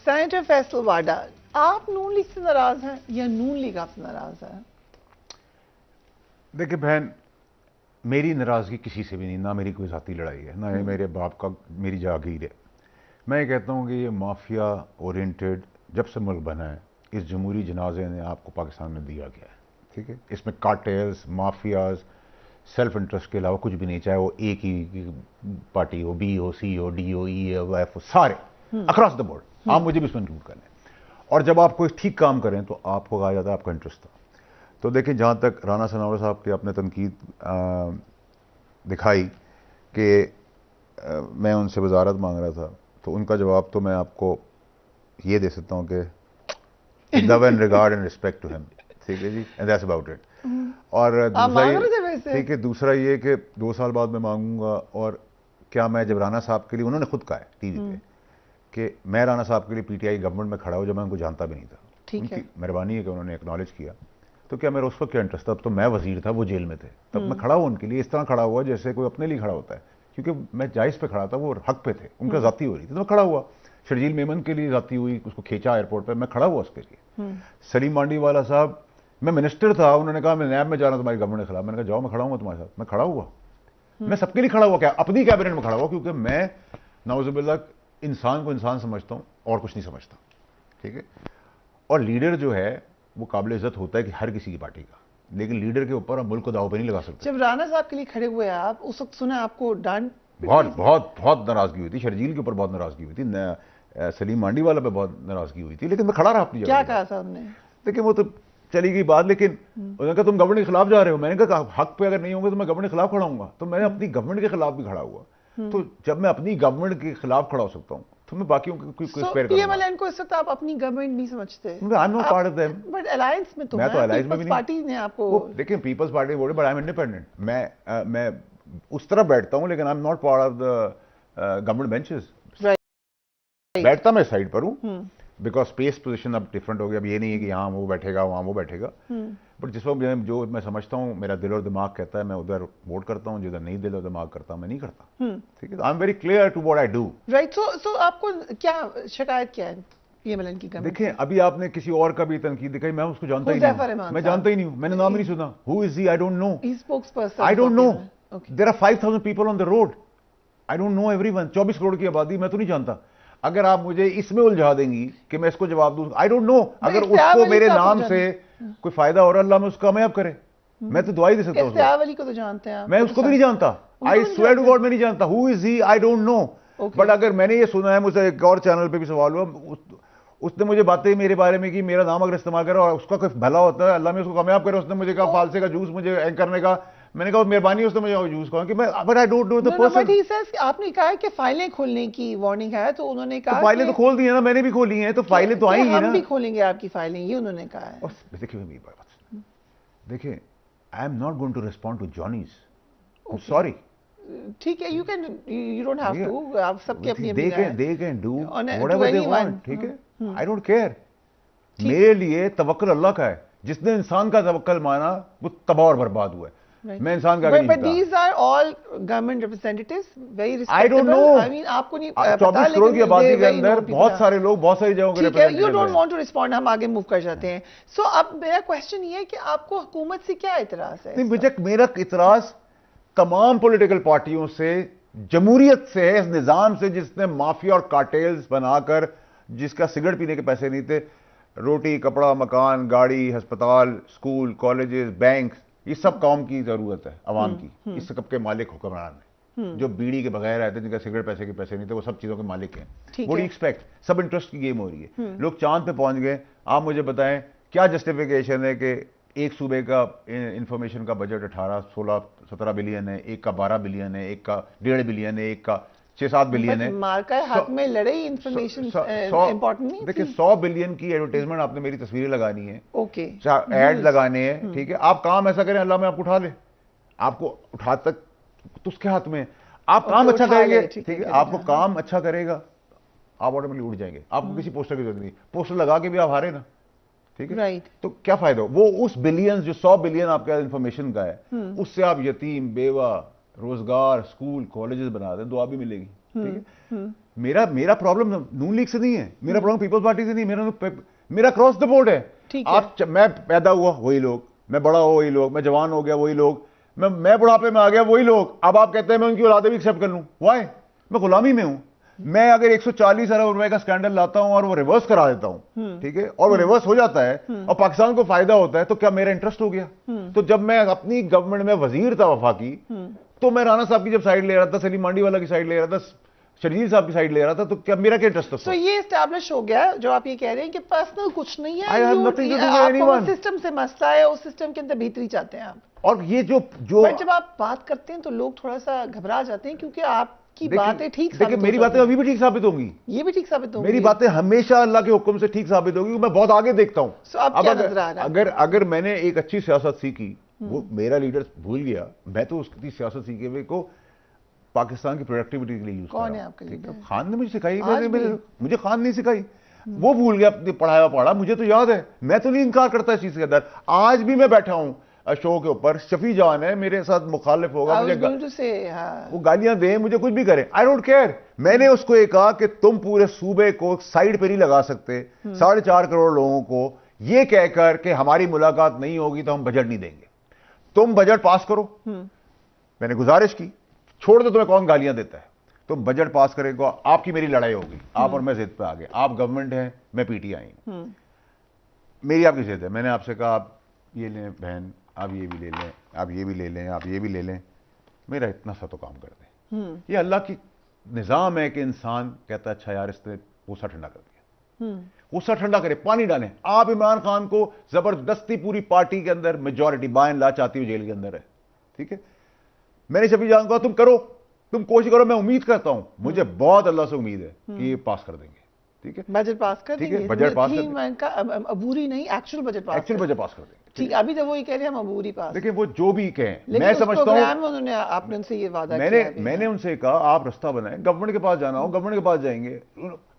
Senator Faisal वाडा, आप नून league से नाराज हैं या नून लीग आपसे नाराज है? देखिए बहन, मेरी नाराजगी किसी से भी नहीं, ना मेरी कोई जाती लड़ाई है, ना ये मेरे बाप का मेरी जागीर है। मैं ये कहता हूँ कि ये माफिया ओरिएंटेड जब से मुल्क बना है, इस जमहूरी जनाजे ने आपको पाकिस्तान में दिया गया है, ठीक है। इसमें कार्टेल्स, माफियाज, सेल्फ इंटरेस्ट के अलावा कुछ भी नहीं, चाहे वो ए की पार्टी हो, बी हो, सी हो, डी हो, ई हो, एफ हो, सारे अक्रॉस द बोर्ड, आप मुझे भी इसमें इंक्लूड कर लें। और जब आप कोई ठीक काम करें तो आपको कहा जाता है आपका इंटरेस्ट था। तो देखिए, जहाँ तक राना सनावला साहब की आपने तनकीद दिखाई कि मैं उनसे वजारत मांग रहा था, तो उनका जवाब तो मैं आपको ये दे सकता हूँ कि love and regard and respect to him, ठीक है जी, एंड दैट्स अबाउट इट। और दूसरा ये, ठीक है, दूसरा ये कि 2 साल बाद मैं मांगूंगा। और क्या मैं जब राना साहब के लिए, उन्होंने खुद कहा है टीवी पे कि मैं राना साहब के लिए पीटीआई गवर्नमेंट में खड़ा हूं, जब मैं उनको जानता भी नहीं था, उनकी मेहरबानी है कि उन्होंने एक्नॉलेज किया। तो क्या मेरा उस वक्त क्या इंटरेस्ट था? अब तो मैं वजीर था, वो जेल में थे, तब मैं खड़ा हुआ उनके लिए, इस तरह खड़ा हुआ जैसे कोई अपने लिए खड़ा होता है, क्योंकि मैं जायज़ पे खड़ा था, वो हक पे थे, उनका जाती हो रही थी, तो मैं खड़ा हुआ। शर्जील मेमन के लिए जाती हुई, उसको खींचा एयरपोर्ट पर, मैं खड़ा हुआ उसके लिए। सलीम मांडीवाला साहब, मैं मिनिस्टर था, उन्होंने कहा मैं नैब में जा रहा हूं तुम्हारी गवर्नमेंट के खिलाफ, मैंने कहा जाओ, मैं खड़ा हूँ तुम्हारे साथ, मैं खड़ा हुआ। मैं सबके लिए खड़ा हुआ, क्या अपनी कैबिनेट में खड़ा हुआ, क्योंकि मैं नाउजुबिल्लाह इंसान को इंसान समझता हूं और कुछ नहीं समझता, ठीक है। और लीडर जो है वो काबिल इज्जत होता है कि हर किसी की पार्टी का, लेकिन लीडर के ऊपर हम मुल्क को दाव पे नहीं लगा सकते। जब राना साहब के लिए खड़े हुए आप, उस वक्त सुना आपको डांट? बहुत बहुत बहुत नाराजगी हुई थी, शर्जील के ऊपर बहुत नाराजगी हुई थी, सलीम मांडीवाला पे बहुत नाराजगी हुई थी, लेकिन मैं खड़ा रहा अपनी जगह। क्या कहा था उन्होंने? देखिए वो तो चली गई बात, लेकिन उन्होंने कहा तुम गवर्नमेंट के खिलाफ जा रहे हो। मैंने कहा हक पे अगर नहीं होंगे तो मैं गवर्नमेंट के खिलाफ खड़ा हूंगा, तो मैंने अपनी गवर्नमेंट के खिलाफ भी खड़ा हुआ। तो जब मैं अपनी गवर्नमेंट के खिलाफ खड़ा हो सकता हूं, तो मैं बाकियों को स्पेयर करूंगा। पीएमएलएन को इस वक्त आप अपनी गवर्नमेंट नहीं समझते? आई am not part of them, but alliance में तो मैं तो अलायंस में भी नहीं। पार्टी ने आपको, देखिए people's party vote, but I am independent. मैं उस तरफ बैठता हूं, लेकिन I am not part of the government benches. बैठता मैं साइड पर हूं, बिकॉज स्पेस पोजीशन अब डिफरेंट हो गया। अब ये नहीं है कि यहाँ वो बैठेगा वहाँ वो बैठेगा, बट जिस वक्त जो मैं समझता हूँ, मेरा दिल और दिमाग कहता है, मैं उधर वोट करता हूँ, जिधर नहीं दिल और दिमाग करता मैं नहीं करता, ठीक है। I am very clear to what I do. Right. So आपको क्या शिकायत क्या है पीएमएलएन की गवर्नमेंट? देखिए, अभी आपने किसी और का भी तनकीद दिखाई, मैं उसको जानता ही नहीं, मैं जानता ही नहीं हूँ, मैंने नाम ही नहीं सुना। Who is he? I don't know. I don't know. There are 5000 people on the road, I don't know everyone. 24 crore की आबादी, मैं तो नहीं जानता। अगर आप मुझे इसमें उलझा देंगी कि मैं इसको जवाब दूं, आई डोंट नो। अगर उसको मेरे नाम से कोई फायदा हो रहा है, अल्लाह में उसको कामयाब करे, मैं तो दुआ ही दे सकता हूं। इस्तेआवली को तो जानते हैं आप? मैं उसको भी नहीं जानता, आई स्वेयर टू गॉड मैं नहीं जानता। Who is he? I don't no. But अगर मैंने ये सुना है, मुझसे एक और चैनल पे भी सवाल हुआ, उसने मुझे बातें मेरे बारे में की, मेरा नाम अगर इस्तेमाल करा और उसका कोई भला होता है, अल्लाह में उसको कामयाब करे। उसने मुझे कहा फालसे का जूस मुझे एंकर करने का, मैंने कहा मेहरबानी उसने मुझे यूज कहा कि मैं, but I don't know the person. आपने कहा कि फाइलें खोलने की वार्निंग है, तो उन्होंने कहा फाइलें तो खोल दी है ना, मैंने भी खोली हैं, तो फाइलें तो आएंगी ना। हम भी खोलेंगे आपकी फाइलें, ये उन्होंने कहा है। देखिए मेरी बात, देखिए I am not going to respond to Johnny's, sorry, ठीक है, you don't have to, आप सबके अपनी they can do whatever they want, ठीक है। I don't care। मेरे लिए तवक्कुल अल्लाह का है, जिसने इंसान का तवक्कुल माना वो तबाह और बर्बाद हुआ है। मैं इंसान का नहीं। But these are all government representatives, very respectable। I don't know। I mean, आपको नहीं 24 करोड़ की आबादी के अंदर बहुत सारे लोग बहुत सारी जगहों के representative. You don't want to respond, हम आगे मूव कर जाते हैं। सो अब मेरा क्वेश्चन ये है कि आपको हुकूमत से क्या इतराज है? नहीं, मेरा इतराज तमाम पॉलिटिकल पार्टियों से, जमहूरियत से है, इस निजाम से जिसने माफिया और कार्टेल्स बनाकर, जिसका सिगरेट पीने के पैसे नहीं थे, रोटी, कपड़ा, मकान, गाड़ी, अस्पताल, स्कूल, कॉलेजेस, बैंक, ये सब काम की जरूरत है अवाम की। इस सब के मालिक हुक्मरान है, जो बीड़ी के बगैर रहते, जिनका सिगरेट पैसे के पैसे नहीं थे, वो सब चीजों के मालिक हैं। वो एक्सपेक्ट, सब इंटरेस्ट की गेम हो रही है। लोग चांद पे पहुंच गए। आप मुझे बताएं क्या जस्टिफिकेशन है कि एक सूबे का इंफॉर्मेशन का बजट 18, 16, 17 बिलियन है, एक का 12 बिलियन है, एक का 1.5 बिलियन है, एक का 6-7 बिलियन है। मार्का हक में लड़े इंफॉर्मेशन इंपॉर्टेंट नहीं। देखिए 100 बिलियन की एडवर्टाइजमेंट आपने मेरी तस्वीरें लगानी है, ओके, एड लगाने हैं, ठीक है। आप काम ऐसा करें, अल्लाह में आपको उठा ले, आपको उठा तक तो उसके हाथ में। आप काम अच्छा करेंगे, ठीक है, आपको काम अच्छा करेगा, आप ऑटोमेटिकली उठ जाएंगे। आपको किसी पोस्टर की जरूरत नहीं, पोस्टर लगा के भी आप हारे ना, ठीक है। राइट। तो क्या फायदा? वो उस बिलियन, जो 100 बिलियन आपका इंफॉर्मेशन का है, उससे आप यतीम, बेवा, रोजगार, स्कूल, कॉलेजेस बना दें, दुआ भी मिलेगी। ठीक है। मेरा प्रॉब्लम नून लीग से नहीं है, मेरा प्रॉब्लम पीपल्स पार्टी से नहीं, मेरा क्रॉस द बोर्ड है। मैं पैदा हुआ वही लोग, मैं बड़ा हुआ वही लोग, मैं जवान हो गया वही लोग, मैं बुढ़ापे में आ गया वही लोग। अब आप कहते हैं मैं उनकी औलादे भी एक्सेप्ट कर लूं, वाई? मैं गुलामी में हूं। मैं अगर 140 अरब रुपए का स्कैंडल लाता हूं और वो रिवर्स करा देता हूं, ठीक है, और वो रिवर्स हो जाता है और पाकिस्तान को फायदा होता है, तो क्या मेरा इंटरेस्ट हो गया? तो जब मैं अपनी गवर्नमेंट में वजीर था वफाकी, तो मैं राणा साहब की जब साइड ले रहा था, सलीम मांडी वाला की साइड ले रहा था, शर्जील साहब की साइड ले रहा था, तो क्या मेरा क्या इंटरेस्ट था? तो ये एस्टैब्लिश हो गया जो आप ये कह रहे हैं कि पर्सनल कुछ नहीं है, आपको सिस्टम से मसला है, उस सिस्टम के अंदर भीतरी चाहते हैं आप। और ये जो जब आप बात करते हैं तो लोग थोड़ा सा घबरा जाते हैं, क्योंकि आपकी बातें ठीक देखिए, मेरी बातें अभी भी ठीक साबित होंगी, ये भी ठीक साबित होंगी, मेरी बातें हमेशा अल्लाह के हुक्म से ठीक साबित होगी। मैं बहुत आगे देखता हूं। अब अगर मैंने एक अच्छी सियासत सीखी, वो मेरा लीडर भूल गया, मैं तो उसकी सियासत सीखे हुए को पाकिस्तान की प्रोडक्टिविटी के लिए यूज कौन है आपके लीडर? खान ने मुझे सिखाई, मुझे खान नहीं सिखाई, वो भूल गया, पढ़ाया पढ़ा, मुझे तो याद है, मैं तो नहीं इनकार करता इस चीज के अंदर। आज भी मैं बैठा हूं शो के ऊपर, शफी जान है मेरे साथ मुखालिफ होगा, मुझे वो गालियां दे, मुझे कुछ भी करे, आई डोंट केयर। मैंने उसको ये कहा कि तुम पूरे सूबे को साइड पे नहीं लगा सकते 4.5 करोड़ लोगों को ये कहकर कि हमारी मुलाकात नहीं होगी तो हम बजट नहीं देंगे, तुम बजट पास करो। मैंने गुजारिश की, छोड़ दो तुम्हें कौन गालियां देता है, तुम बजट पास करेगा, आपकी मेरी लड़ाई होगी, आप और मैं जिद पे आ गए। आप गवर्नमेंट है, मैं पीटीआई हूं, मेरी आपकी जिद है। मैंने आपसे कहा आप ये लें बहन, आप ये भी ले लें, आप ये भी ले लें, आप ये भी ले लें, मेरा इतना सा तो काम कर दें। ये अल्लाह की निज़ाम है कि इंसान कहता है अच्छा यार इसने गुस्सा ठंडा कर दिया, गुस्सा ठंडा करे, पानी डालें। आप इमरान खान को जबरदस्ती पूरी पार्टी के अंदर मेजॉरिटी बाय एंड लार्ज चाहती हुई जेल के अंदर है, ठीक है। मैंने शफी जान को तुम करो, तुम कोशिश करो, मैं उम्मीद करता हूं, मुझे बहुत अल्लाह से उम्मीद है कि ये पास कर देंगे, ठीक है, बजट पास कर देंगे, बजट पास कर देंगे, अबूरी नहीं, एक्चुअल बजट पास कर देंगे, ठीक। अभी तो वो ही कह रहे हैं हम अबूरी पास, देखिए वो जो भी कहें, मैं समझता हूं उन्होंने आपने उनसे ये वादा किया, मैंने उनसे कहा आप रास्ता बनाएं, गवर्नमेंट के पास जाना हो गवर्नमेंट के पास जाएंगे।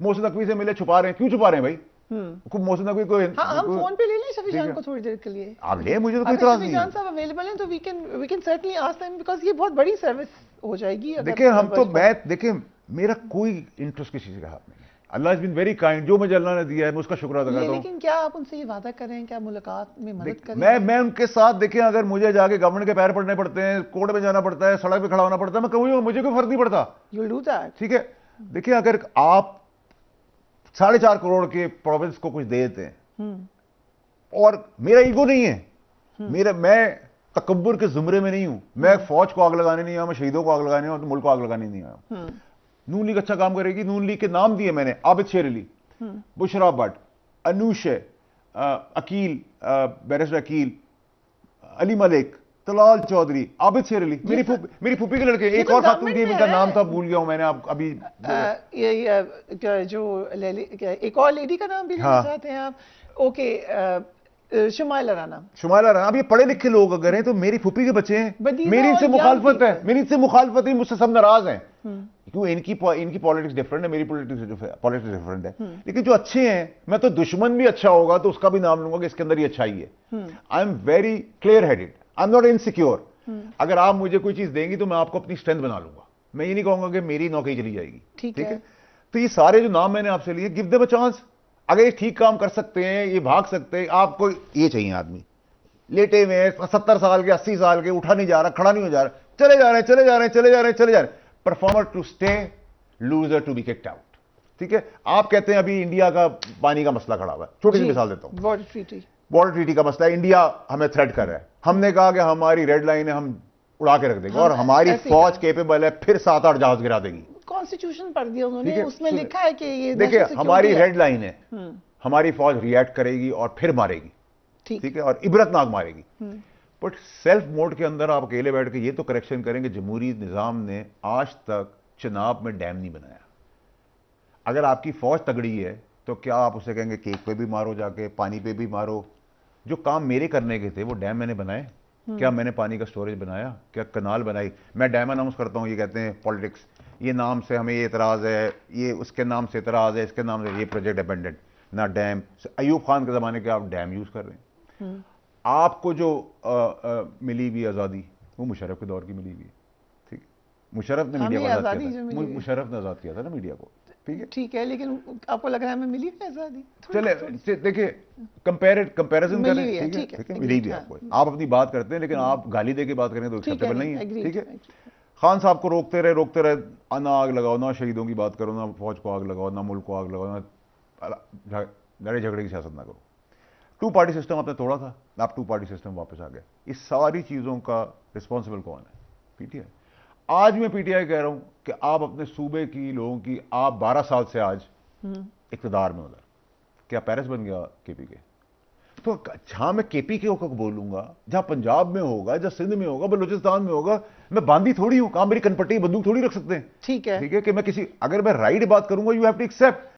मोहसिन नकवी से मिले, छुपा रहे हैं, क्यों छुपा रहे हैं भाई? मोहसिन नकवी को हम फोन पे ले लें शफी जान को थोड़ी देर के लिए, आप ले, मुझे तो कोई इतराज नहीं है। शफी जान साहब अवेलेबल हैं तो we can certainly ask them, because ये बहुत बड़ी सर्विस हो जाएगी। देखिए हम तो, मैं देखिए मेरा कोई इंटरेस्ट किसी से का हाथ नहीं है, अल्लाह इज बीन वेरी काइंड, जो मुझे अल्लाह ने दिया है मैं उसका शुक्र अदा करता हूं। लेकिन क्या आप उनसे ये वादा कर रहे हैं कि आप मुलाकात में मदद करेंगे? मैं उनके साथ, देखिए अगर मुझे जाके गवर्नमेंट के पैर पड़ने पड़ते हैं, कोर्ट में जाना पड़ता है, सड़क पे खड़ा होना पड़ता है, मैं कहूँ मुझे कोई फर्क नहीं पड़ता, यू विल डू दैट, ठीक है। देखिए अगर आप 4.5 करोड़ के प्रोविंस को कुछ दे देते हैं, और मेरा ईगो नहीं है, मैं तकब्बुर के जुमरे में नहीं हूं, मैं फौज को आग लगाने नहीं आया, मैं शहीदों को आग लगाने और मुल्क को आग लगाने नहीं आया। नून लीग अच्छा काम करेगी, नून लीग के नाम दिए मैंने, आबिद शेर अली, बुशरा भट्ट, अनूश, अकील, बैरिस्टर अकील, अली मलिक, तलाल चौधरी, आबिद शेर अली, मेरी फूफी के लड़के, एक और खातून थी, उनका नाम था भूल गया हूं मैंने, आप अभी जो एक और लेडी का नाम भी लेना चाहते हैं आप? ओके, शुमाइला राना। अब ये पढ़े लिखे लोग अगर हैं तो मेरी फूफी के बच्चे हैं, मेरी इनसे मुखालफत है, मुझसे सब नाराज हैं, क्यों? इनकी पॉलिटिक्स डिफरेंट है, मेरी पॉलिटिक्स डिफरेंट है, लेकिन जो अच्छे हैं, मैं तो दुश्मन भी अच्छा होगा तो उसका भी नाम लूंगा कि इसके अंदर ये अच्छाई है। I am very clear headed, I am not insecure. अगर आप मुझे कोई चीज देंगी तो मैं आपको अपनी स्ट्रेंथ बना लूंगा, मैं ये नहीं कहूंगा कि मेरी नौकरी चली जाएगी, ठीक है। तो ये सारे जो नाम मैंने आपसे लिए, गिव देम अ चांस। अगर ये ठीक काम कर सकते हैं, ये भाग सकते हैं, आपको ये चाहिए आदमी लेटे हुए हैं 70 साल के, 80 साल के, उठा नहीं जा रहा, खड़ा नहीं हो जा रहा, चले जा रहे हैं, performer to stay, loser to be kicked out, ठीक है। आप कहते हैं अभी इंडिया का पानी का मसला खड़ा हुआ है, छोटी सी मिसाल देता हूं, वाटर ट्रीटी का मसला है, इंडिया हमें थ्रेट कर रहा है, हमने कहा कि हमारी रेड लाइन है, हम उड़ा के रख देंगे, और हमारी फौज केपेबल है, फिर 7-8 जहाज गिरा देगी। कॉन्स्टिट्यूशन पढ़ दिया उन्होंने, उसमें लिखा है कि ये देखिए हमारी रेड लाइन है, हमारी फौज रिएक्ट करेगी और फिर मारेगी, ठीक है, और इबरतनाक मारेगी। बट सेल्फ मोड के अंदर आप अकेले बैठ के ये तो करेक्शन करेंगे, जमहूरी निजाम ने आज तक चनाब में डैम नहीं बनाया। अगर आपकी फौज तगड़ी है तो क्या आप उसे कहेंगे केक पे भी मारो, जाके पानी पे भी मारो? जो काम मेरे करने के थे वो डैम मैंने बनाए, क्या मैंने पानी का स्टोरेज बनाया, क्या कनाल बनाई? मैं डैम अनाउंस करता हूं, ये कहते हैं पॉलिटिक्स, ये नाम से हमें ये इतराज है, ये उसके नाम से इतराज है, इसके नाम से ये प्रोजेक्ट अबेंडेड ना डैम। अयूब खान के ज़माने के आप डैम यूज़ कर रहे हैं। आपको जो मिली हुई आज़ादी वो मुशर्रफ के दौर की मिली हुई है, ठीक। मुशर्रफ ने हमें मीडिया को आज़ादी आज़ाद जो किया था, मिली। मुशर्रफ ने आज़ाद किया था ना मीडिया को, ठीक है। ठीक है, लेकिन आपको लग रहा है हमें मिली है आज़ादी? चले देखिए, कंपैरिजन मिली करें, हुई है, ठीक है, ठीक है, ठीक है, मिली भी हाँ। आपको। आप अपनी बात करते हैं, लेकिन आप गाली दे के बात करें तो एक्सेप्टेबल नहीं है, agreed, ठीक है। agreed। खान साहब को रोकते रहे, ना आग लगाओ, ना शहीदों की बात करो, ना फौज को आग लगाओ, ना मुल्क को आग लगाओ, ना लड़ाई झगड़े की सियासत ना करो। टू पार्टी सिस्टम आपने तोड़ा था, आप टू पार्टी सिस्टम वापस आ गए। इस सारी चीज़ों का रिस्पॉन्सिबल कौन है? पीटीआई। आज मैं पीटीआई कह रहा हूं कि आप अपने सूबे की लोगों की, आप 12 साल से आज इक़्तिदार में उधर, क्या पेरिस बन गया केपी के? तो जहां मैं केपी के होकर बोलूंगा, जहां पंजाब में होगा, जहां सिंध में होगा, बलूचिस्तान में होगा, मैं बांदी थोड़ी हूं, कहां मेरी कनपट्टी बंदूक थोड़ी रख सकते हैं, ठीक है। ठीक है, कि मैं किसी, अगर मैं राइट बात करूंगा, यू हैव टू एक्सेप्ट